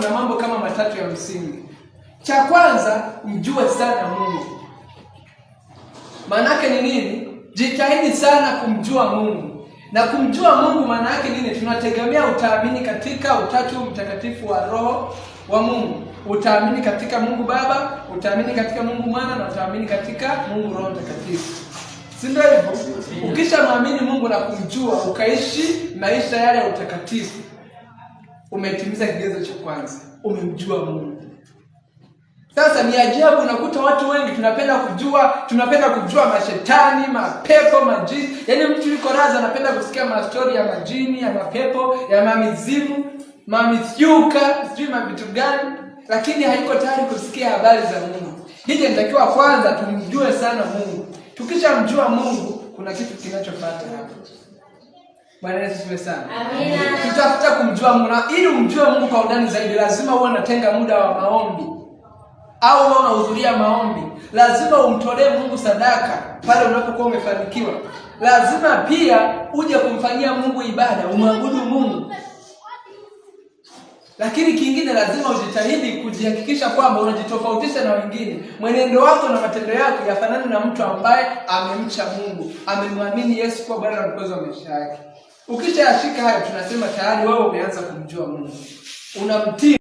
kuna mambo kama matatu ya msingi. Cha kwanza, mjue sana Mungu. Maana yake ni nini? Jitahidi sana kumjua Mungu. Na kumjua Mungu maana yake nini? Tunategemea utaamini katika Utatu Mtakatifu wa Roho wa Mungu. Utaamini katika Mungu Baba, utaamini katika Mungu Mwana, na utaamini katika Mungu Roho Mtakatifu. Si ndio hivyo? Ukishamwamini Mungu na kumjua, ukaishi maisha yale ya utakatifu, umetimiza kigezo cha kwanza, umemjua Mungu. Sasa ni ajabu, unakuta watu wengi tunapenda kujua mashetani, mapepo, majini. Yaani mtu yuko raza anapenda kusikia mastori ya majini, ya mapepo, ya mamizimu, mamithyuka, sijui mavitu gani, lakini hayuko tayari kusikia habari za Mungu. Hili inatakiwa kwanza tumjue sana Mungu. Tukishamjua Mungu, kuna kitu kinachofuata hapo. Bwana Yesu asifiwe sana. Amina. Tutafuta kumjua Mungu. Ili umjue Mungu kwa undani zaidi, lazima uwe unatenga muda wa maombi, au uwe unahudhuria maombi. Lazima umtolee Mungu sadaka pale unapokuwa umefanikiwa. Lazima pia uje kumfanyia Mungu ibada, umwabudu Mungu. Lakini kingine, lazima ujitahidi kujihakikisha kwamba unajitofautisha na wengine. Mwenendo wako na matendo yako yafanane na mtu ambaye amemcha Mungu, amemwamini Yesu kuwa Bwana na Mwokozi wa maisha yake. Ukishayashika hayo, tunasema tayari wewe umeanza kumjua Mungu. Unamtii